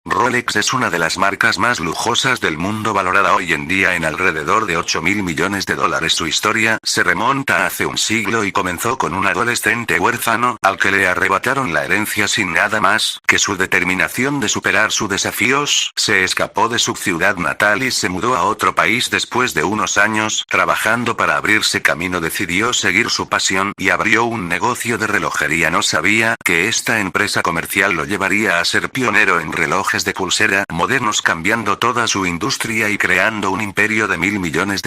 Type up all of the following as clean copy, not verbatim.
Rolex es una de las marcas más lujosas del mundo, valorada hoy en día en alrededor de 8.000 millones de dólares. Su historia se remonta a hace un siglo y comenzó con un adolescente huérfano, al que le arrebataron la herencia sin nada más que su determinación de superar sus desafíos. Se escapó de su ciudad natal y se mudó a otro país. Después de unos años trabajando para abrirse camino, decidió seguir su pasión y abrió un negocio de relojería. No sabía que esta empresa comercial lo llevaría a ser pionero en relojes de pulsera modernos, cambiando toda su industria y creando un imperio de $1.000 millones.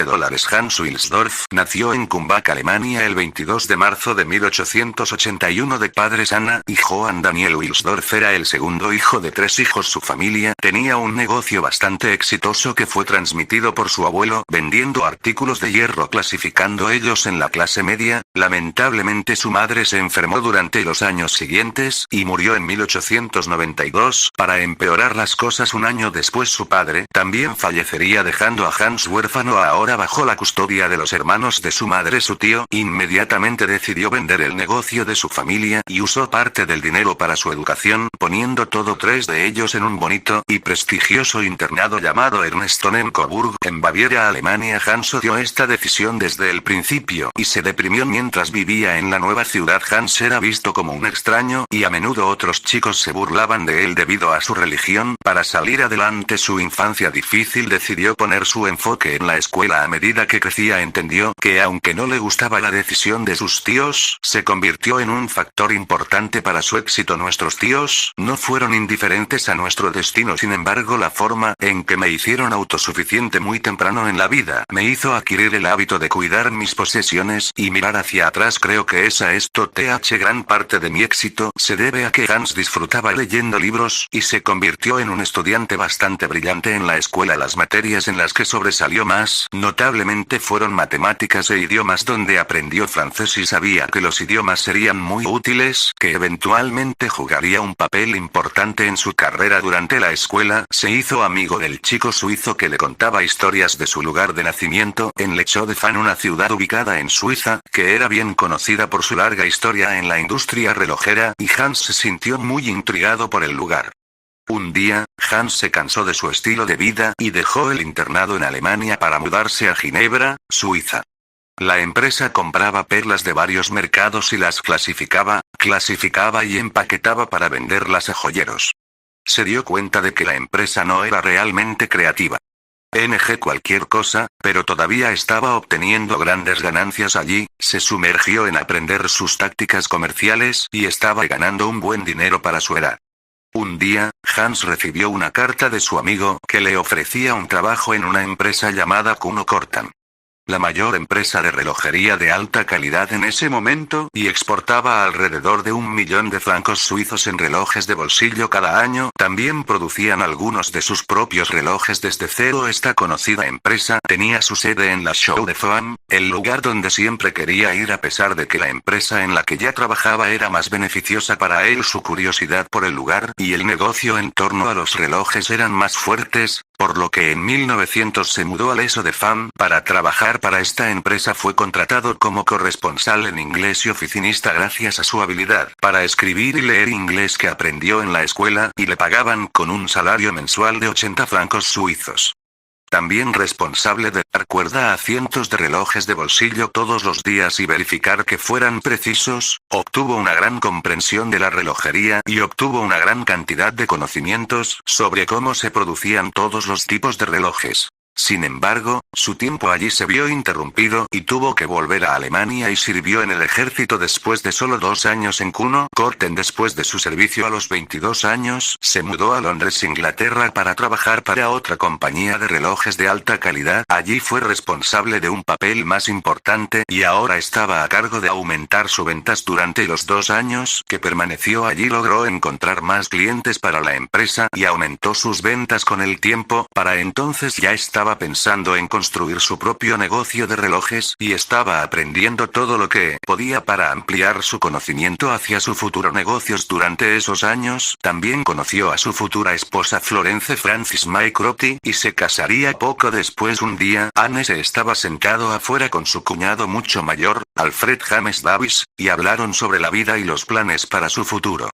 Hans Wilsdorf nació en Kumbach, Alemania, el 22 de marzo de 1881 de padres Anna y Johann Daniel Wilsdorf. Era el segundo hijo de 3 hijos. Su familia tenía un negocio bastante exitoso que fue transmitido por su abuelo, vendiendo artículos de hierro, clasificando ellos en la clase media. Lamentablemente su madre se enfermó durante los años siguientes y murió en 1892. Para empeorar las cosas, un año después su padre también fallecería, dejando a Hans huérfano, ahora bajo la custodia de los hermanos de su madre. Su tío inmediatamente decidió vender el negocio de su familia y usó parte del dinero para su educación, poniendo todo 3 de ellos en un bonito y prestigioso internado llamado Ernestonen en Coburg, en Baviera, Alemania. Hans odió esta decisión desde el principio y se deprimió mientras vivía en la nueva ciudad. Hans era visto como un extraño y a menudo otros chicos se burlaban de él debido a su religión. Para salir adelante su infancia difícil, decidió poner su enfoque en la escuela. A medida que crecía entendió que, aunque no le gustaba la decisión de sus tíos, se convirtió en un factor importante para su éxito. Nuestros tíos no fueron indiferentes a nuestro destino, sin embargo la forma en que me hicieron autosuficiente muy temprano en la vida me hizo adquirir el hábito de cuidar mis posesiones y mirar hacia atrás. Creo que gran parte de mi éxito se debe a que Hans disfrutaba leyendo libros y se convirtió en un estudiante bastante brillante en la escuela. Las materias en las que sobresalió más notablemente fueron matemáticas e idiomas, donde aprendió francés y sabía que los idiomas serían muy útiles, que eventualmente jugaría un papel importante en su carrera. Durante la escuela se hizo amigo del chico suizo que le contaba historias de su lugar de nacimiento, en Lechaux-de-Fan, una ciudad ubicada en Suiza, que era bien conocida por su larga historia en la industria relojera, y Hans se sintió muy intrigado por el lugar. Un día, Hans se cansó de su estilo de vida y dejó el internado en Alemania para mudarse a Ginebra, Suiza. La empresa compraba perlas de varios mercados y las clasificaba y empaquetaba para venderlas a joyeros. Se dio cuenta de que la empresa no era realmente creativa. Cualquier cosa, pero todavía estaba obteniendo grandes ganancias allí. Se sumergió en aprender sus tácticas comerciales y estaba ganando un buen dinero para su edad. Un día, Hans recibió una carta de su amigo que le ofrecía un trabajo en una empresa llamada Kuno Cortan, la mayor empresa de relojería de alta calidad en ese momento, y exportaba alrededor de 1.000.000 de francos suizos en relojes de bolsillo cada año. También producían algunos de sus propios relojes desde cero. Esta conocida empresa tenía su sede en la Chaux de Fonds, el lugar donde siempre quería ir, a pesar de que la empresa en la que ya trabajaba era más beneficiosa para él. Su curiosidad por el lugar y el negocio en torno a los relojes eran más fuertes, por lo que en 1900 se mudó a Les Hauts-de-Fonds para trabajar para esta empresa. Fue contratado como corresponsal en inglés y oficinista gracias a su habilidad para escribir y leer inglés que aprendió en la escuela, y le pagaban con un salario mensual de 80 francos suizos. También responsable de dar cuerda a cientos de relojes de bolsillo todos los días y verificar que fueran precisos, obtuvo una gran comprensión de la relojería y obtuvo una gran cantidad de conocimientos sobre cómo se producían todos los tipos de relojes. Sin embargo, su tiempo allí se vio interrumpido y tuvo que volver a Alemania y sirvió en el ejército después de solo 2 años en Kuno Corten. Después de su servicio a los 22 años, se mudó a Londres, Inglaterra, para trabajar para otra compañía de relojes de alta calidad. Allí fue responsable de un papel más importante y ahora estaba a cargo de aumentar sus ventas. Durante los 2 años que permaneció allí logró encontrar más clientes para la empresa y aumentó sus ventas con el tiempo. Para entonces ya estaba pensando en construir su propio negocio de relojes y estaba aprendiendo todo lo que podía para ampliar su conocimiento hacia su futuro negocios. Durante esos años, también conoció a su futura esposa Florence Francis Mycroft y se casaría poco después. Un día, Anne se estaba sentado afuera con su cuñado mucho mayor, Alfred James Davis, y hablaron sobre la vida y los planes para su futuro.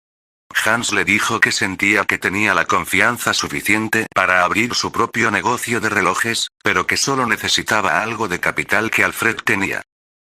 Hans le dijo que sentía que tenía la confianza suficiente para abrir su propio negocio de relojes, pero que solo necesitaba algo de capital que Alfred tenía.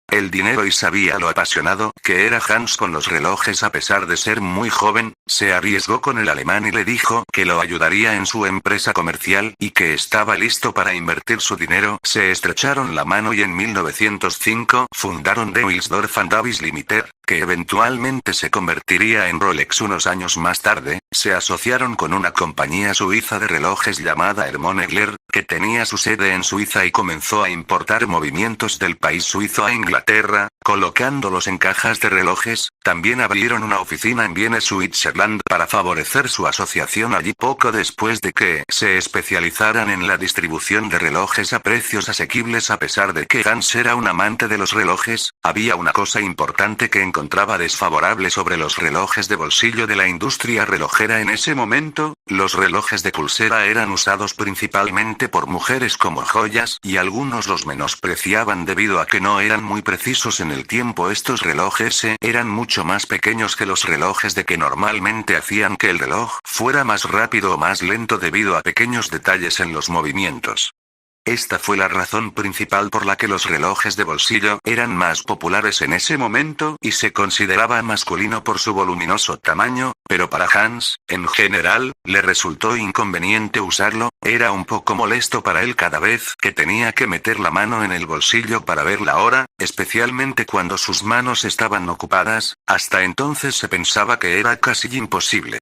El dinero y sabía lo apasionado que era Hans con los relojes a pesar de ser muy joven, se arriesgó con el alemán y le dijo que lo ayudaría en su empresa comercial y que estaba listo para invertir su dinero. Se estrecharon la mano y en 1905 fundaron De Wilsdorf and Davis Limited, que eventualmente se convertiría en Rolex unos años más tarde. Se asociaron con una compañía suiza de relojes llamada Hermann Egler, que tenía su sede en Suiza y comenzó a importar movimientos del país suizo a Inglaterra, colocándolos en cajas de relojes. También abrieron una oficina en Viena, Switzerland, para favorecer su asociación allí poco después de que se especializaran en la distribución de relojes a precios asequibles. A pesar de que Hans era un amante de los relojes, había una cosa importante que encontraba desfavorable sobre los relojes de bolsillo de la industria relojera en ese momento: los relojes de pulsera eran usados principalmente por mujeres como joyas, y algunos los menospreciaban debido a que no eran muy precisos en el tiempo. Estos relojes eran mucho más pequeños que los relojes de que normalmente hacían que el reloj fuera más rápido o más lento debido a pequeños detalles en los movimientos. Esta fue la razón principal por la que los relojes de bolsillo eran más populares en ese momento y se consideraba masculino por su voluminoso tamaño, pero para Hans, en general, le resultó inconveniente usarlo. Era un poco molesto para él cada vez que tenía que meter la mano en el bolsillo para ver la hora, especialmente cuando sus manos estaban ocupadas. Hasta entonces se pensaba que era casi imposible.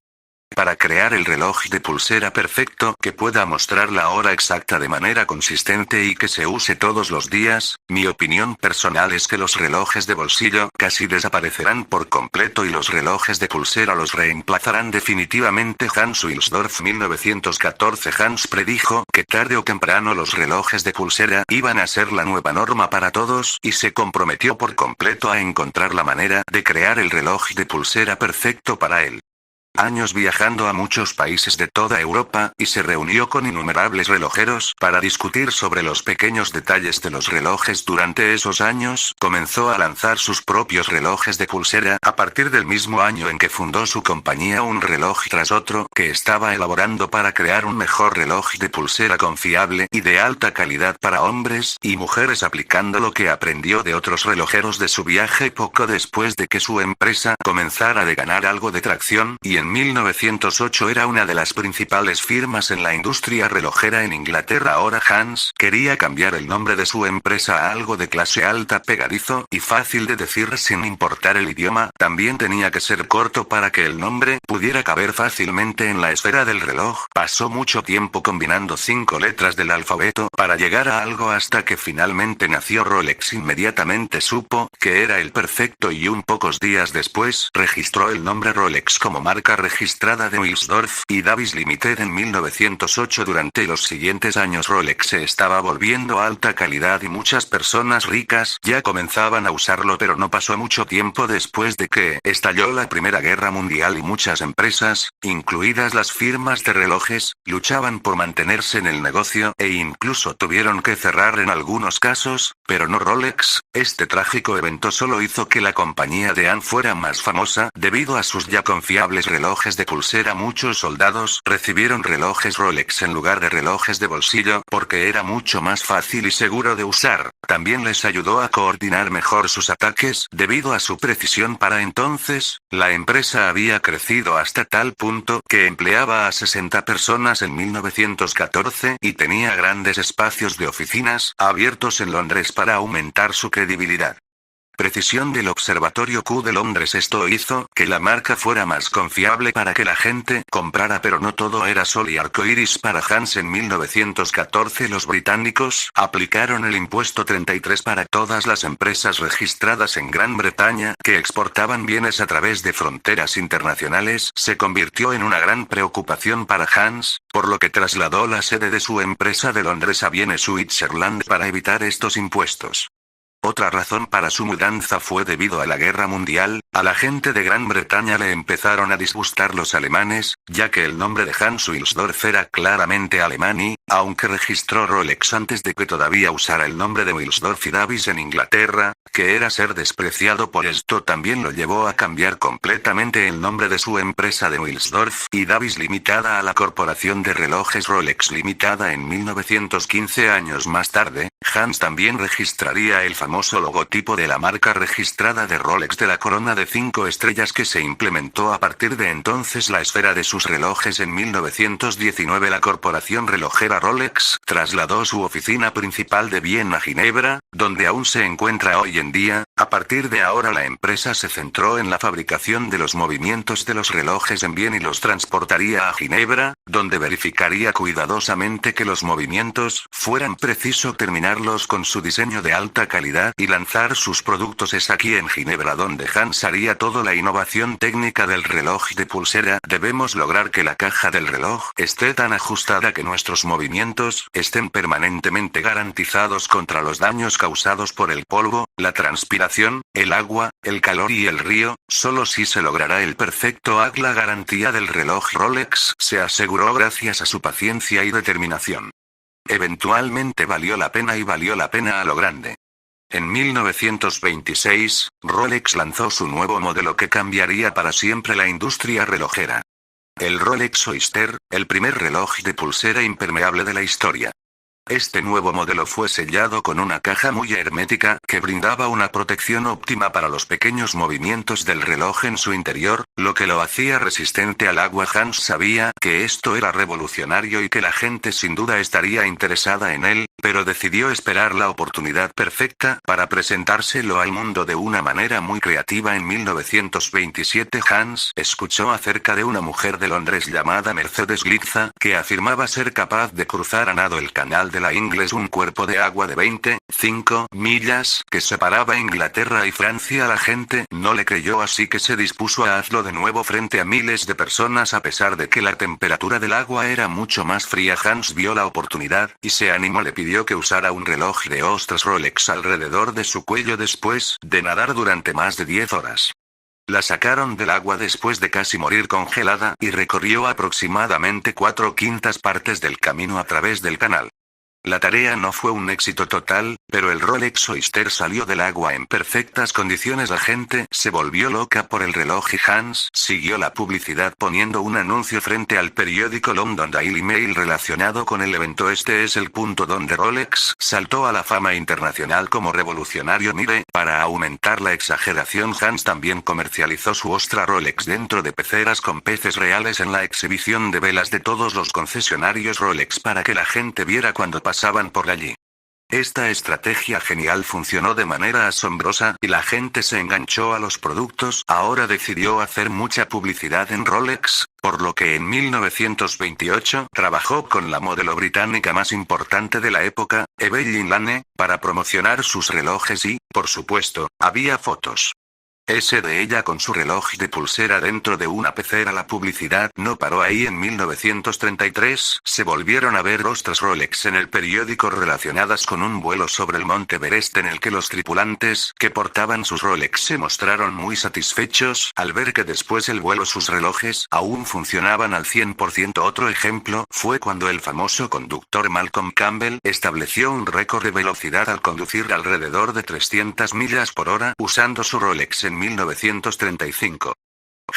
Para crear el reloj de pulsera perfecto que pueda mostrar la hora exacta de manera consistente y que se use todos los días, mi opinión personal es que los relojes de bolsillo casi desaparecerán por completo y los relojes de pulsera los reemplazarán definitivamente. Hans Wilsdorf, 1914. Hans predijo que tarde o temprano los relojes de pulsera iban a ser la nueva norma para todos y se comprometió por completo a encontrar la manera de crear el reloj de pulsera perfecto para él. Años viajando a muchos países de toda Europa, y se reunió con innumerables relojeros para discutir sobre los pequeños detalles de los relojes. Durante esos años, comenzó a lanzar sus propios relojes de pulsera. A partir del mismo año en que fundó su compañía, un reloj tras otro que estaba elaborando para crear un mejor reloj de pulsera confiable y de alta calidad para hombres y mujeres, aplicando lo que aprendió de otros relojeros de su viaje. Poco después de que su empresa comenzara a ganar algo de tracción, y en 1908 era una de las principales firmas en la industria relojera en Inglaterra. Ahora Hans quería cambiar el nombre de su empresa a algo de clase alta, pegadizo y fácil de decir sin importar el idioma. También tenía que ser corto para que el nombre pudiera caber fácilmente en la esfera del reloj. Pasó mucho tiempo combinando 5 letras del alfabeto para llegar a algo hasta que finalmente nació Rolex. Inmediatamente supo que era el perfecto y pocos días después registró el nombre Rolex como marca registrada de Wilsdorf y Davis Limited en 1908. Durante los siguientes años Rolex se estaba volviendo alta calidad y muchas personas ricas ya comenzaban a usarlo, pero no pasó mucho tiempo después de que estalló la Primera Guerra Mundial y muchas empresas, incluidas las firmas de relojes, luchaban por mantenerse en el negocio e incluso tuvieron que cerrar en algunos casos, pero no Rolex. Este trágico evento solo hizo que la compañía de Anne fuera más famosa debido a sus ya confiables relojes de pulsera. Muchos soldados recibieron relojes Rolex en lugar de relojes de bolsillo porque era mucho más fácil y seguro de usar. También les ayudó a coordinar mejor sus ataques debido a su precisión. Para entonces, la empresa había crecido hasta tal punto que empleaba a 60 personas en 1914 y tenía grandes espacios de oficinas abiertos en Londres para aumentar su credibilidad. Precisión del Observatorio Q de Londres. Esto hizo que la marca fuera más confiable para que la gente comprara, pero no todo era sol y arcoíris para Hans. En 1914 los británicos aplicaron el impuesto 33 para todas las empresas registradas en Gran Bretaña que exportaban bienes a través de fronteras internacionales. Se convirtió en una gran preocupación para Hans, por lo que trasladó la sede de su empresa de Londres a Viena, Switzerland, para evitar estos impuestos. Otra razón para su mudanza fue debido a la guerra mundial. A la gente de Gran Bretaña le empezaron a disgustar los alemanes, ya que el nombre de Hans Wilsdorf era claramente alemán y, aunque registró Rolex antes de que todavía usara el nombre de Wilsdorf y Davis en Inglaterra, que era ser despreciado por esto también lo llevó a cambiar completamente el nombre de su empresa de Wilsdorf y Davis Limitada a la Corporación de Relojes Rolex Limitada en 1915. Años más tarde, Hans también registraría el famoso logotipo de la marca registrada de Rolex de la corona de 5 estrellas que se implementó a partir de entonces la esfera de sus relojes. En 1919 la corporación relojera Rolex trasladó su oficina principal de Viena a Ginebra, donde aún se encuentra hoy en día. A partir de ahora la empresa se centró en la fabricación de los movimientos de los relojes en Viena y los transportaría a Ginebra, donde verificaría cuidadosamente que los movimientos fueran preciso terminarlos con su diseño de alta calidad y lanzar sus productos. Es aquí en Ginebra donde Hans haría toda la innovación técnica del reloj de pulsera. Debemos lograr que la caja del reloj esté tan ajustada que nuestros movimientos estén permanentemente garantizados contra los daños causados por el polvo, la transpiración, el agua, el calor y el río. Solo si se logrará el perfecto hack. La garantía del reloj Rolex se aseguró gracias a su paciencia y determinación. Eventualmente valió la pena y valió la pena a lo grande. En 1926, Rolex lanzó su nuevo modelo que cambiaría para siempre la industria relojera. El Rolex Oyster, el primer reloj de pulsera impermeable de la historia. Este nuevo modelo fue sellado con una caja muy hermética que brindaba una protección óptima para los pequeños movimientos del reloj en su interior, lo que lo hacía resistente al agua. Hans sabía que esto era revolucionario y que la gente sin duda estaría interesada en él, pero decidió esperar la oportunidad perfecta para presentárselo al mundo de una manera muy creativa. En 1927 Hans escuchó acerca de una mujer de Londres llamada Mercedes Glitza, que afirmaba ser capaz de cruzar a nado el canal de la Ingles, un cuerpo de agua de 25 millas que separaba Inglaterra y Francia. La gente no le creyó, así que se dispuso a hacerlo de nuevo frente a miles de personas. A pesar de que la temperatura del agua era mucho más fría, Hans vio la oportunidad y se animó. Le pidió que usara un reloj de ostras Rolex alrededor de su cuello después de nadar durante más de 10 horas. La sacaron del agua después de casi morir congelada y recorrió aproximadamente 4/5 partes del camino a través del canal. La tarea no fue un éxito total, pero el Rolex Oyster salió del agua en perfectas condiciones. La gente se volvió loca por el reloj y Hans siguió la publicidad poniendo un anuncio frente al periódico London Daily Mail relacionado con el evento. Este es el punto donde Rolex saltó a la fama internacional como revolucionario. Mire, para aumentar la exageración, Hans también comercializó su ostra Rolex dentro de peceras con peces reales en la exhibición de velas de todos los concesionarios Rolex para que la gente viera cuando pasaban por allí. Esta estrategia genial funcionó de manera asombrosa y la gente se enganchó a los productos. Ahora decidió hacer mucha publicidad en Rolex, por lo que en 1928 trabajó con la modelo británica más importante de la época, Evelyn Lane, para promocionar sus relojes y, por supuesto, había fotos de ella con su reloj de pulsera dentro de una pecera. La publicidad no paró ahí. En 1933 se volvieron a ver ostras Rolex en el periódico relacionadas con un vuelo sobre el Monte Everest en el que los tripulantes que portaban sus Rolex se mostraron muy satisfechos al ver que después del vuelo sus relojes aún funcionaban al 100%. Otro ejemplo fue cuando el famoso conductor Malcolm Campbell estableció un récord de velocidad al conducir alrededor de 300 millas por hora usando su Rolex en 1935.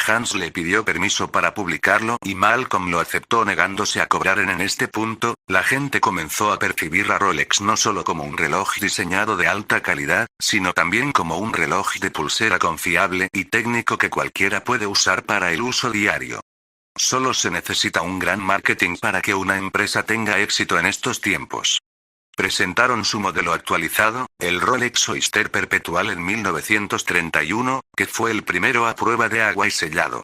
Hans le pidió permiso para publicarlo y Malcolm lo aceptó negándose a cobrar. En este punto, la gente comenzó a percibir a Rolex no solo como un reloj diseñado de alta calidad, sino también como un reloj de pulsera confiable y técnico que cualquiera puede usar para el uso diario. Solo se necesita un gran marketing para que una empresa tenga éxito en estos tiempos. Presentaron su modelo actualizado, el Rolex Oyster Perpetual en 1931, que fue el primero a prueba de agua y sellado.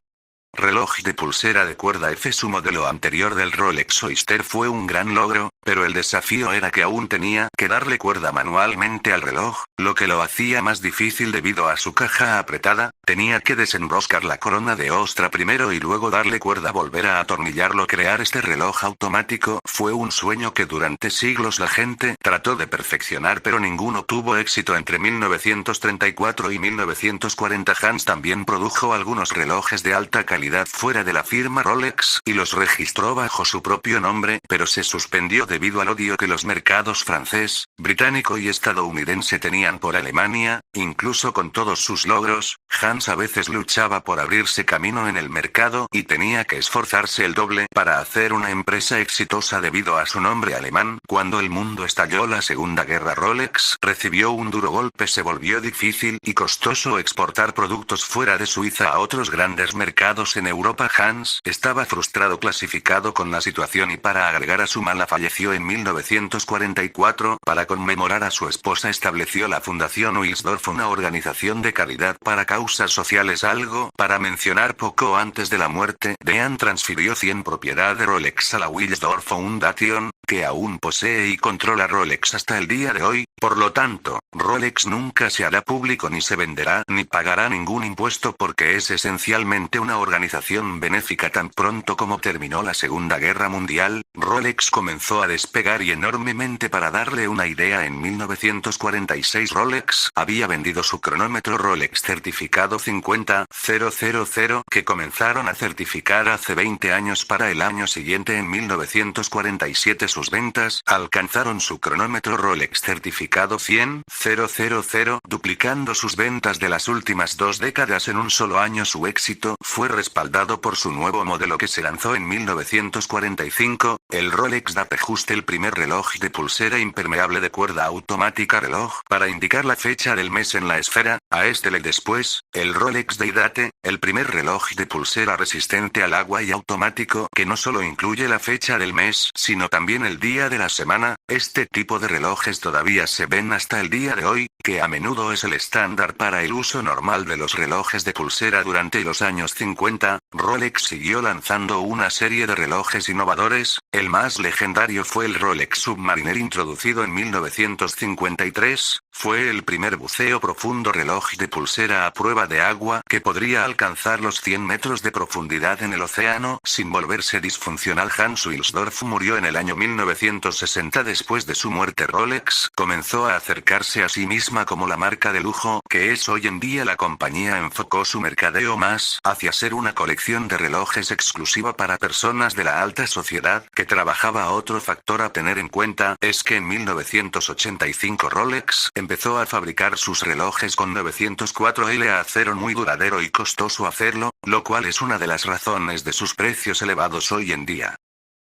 Reloj de pulsera de cuerda F. Su modelo anterior del Rolex Oyster fue un gran logro, Pero el desafío era que aún tenía que darle cuerda manualmente al reloj, lo que lo hacía más difícil debido a su caja apretada. Tenía que desenroscar la corona de ostra primero y luego darle cuerda, volver a atornillarlo. Crear este reloj automático fue un sueño que durante siglos la gente trató de perfeccionar, pero ninguno tuvo éxito. Entre 1934 y 1940 Hans también produjo algunos relojes de alta calidad fuera de la firma Rolex y los registró bajo su propio nombre, pero se suspendió debido al odio que los mercados francés, británico y estadounidense tenían por Alemania. Incluso con todos sus logros, Hans a veces luchaba por abrirse camino en el mercado y tenía que esforzarse el doble para hacer una empresa exitosa debido a su nombre alemán. Cuando el mundo estalló la Segunda Guerra, Rolex recibió un duro golpe. Se volvió difícil y costoso exportar productos fuera de Suiza a otros grandes mercados en Europa. Hans estaba frustrado, clasificado con la situación, y para agregar a su mala falleció en 1944. Para conmemorar a su esposa estableció la Fundación Wilsdorf, una organización de caridad para causas sociales. Algo para mencionar: poco antes de la muerte, Dean transfirió 100 propiedad de Rolex a la Wilsdorf Foundation, que aún posee y controla Rolex hasta el día de hoy. Por lo tanto, Rolex nunca se hará público, ni se venderá, ni pagará ningún impuesto, porque es esencialmente una organización benéfica. Tan pronto como terminó la Segunda Guerra Mundial, Rolex comenzó a despegar y enormemente. Para darle una idea, en 1946 Rolex había vendido su cronómetro Rolex certificado 50000, que comenzaron a certificar hace 20 años. Para el año siguiente, en 1947, sus ventas alcanzaron su cronómetro Rolex certificado 100,000, duplicando sus ventas de las últimas 2 décadas en un solo año. Su éxito fue respaldado por su nuevo modelo que se lanzó en 1945, el Rolex Date-Juste, el primer reloj de pulsera impermeable de cuerda automática reloj para indicar la fecha del mes en la esfera. A este le después, el Rolex Day-Date, el primer reloj de pulsera resistente al agua y automático que no solo incluye la fecha del mes, sino también el día de la semana. Este tipo de relojes todavía se ven hasta el día de hoy, que a menudo es el estándar para el uso normal de los relojes de pulsera. Durante los años 50, Rolex siguió lanzando una serie de relojes innovadores. El más legendario fue el Rolex Submariner, introducido en 1953. Fue el primer buceo profundo reloj de pulsera a prueba de agua que podría alcanzar los 100 metros de profundidad en el océano sin volverse disfuncional. Hans Wilsdorf murió en el año 1960. Después de su muerte, Rolex comenzó a acercarse a sí misma como la marca de lujo que es hoy en día. La compañía enfocó su mercadeo más hacia ser una colección de relojes exclusiva para personas de la alta sociedad que trabajaba. Otro factor a tener en cuenta es que en 1985 Rolex empezó a fabricar sus relojes con 904L, acero muy duradero y costoso hacerlo, lo cual es una de las razones de sus precios elevados hoy en día.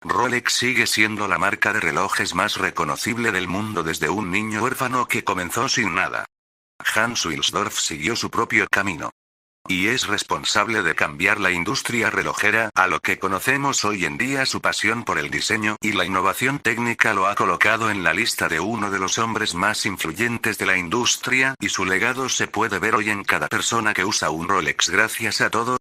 Rolex sigue siendo la marca de relojes más reconocible del mundo desde un niño huérfano que comenzó sin nada. Hans Wilsdorf siguió su propio camino y es responsable de cambiar la industria relojera a lo que conocemos hoy en día. Su pasión por el diseño y la innovación técnica lo ha colocado en la lista de uno de los hombres más influyentes de la industria, y su legado se puede ver hoy en cada persona que usa un Rolex. Gracias a todos.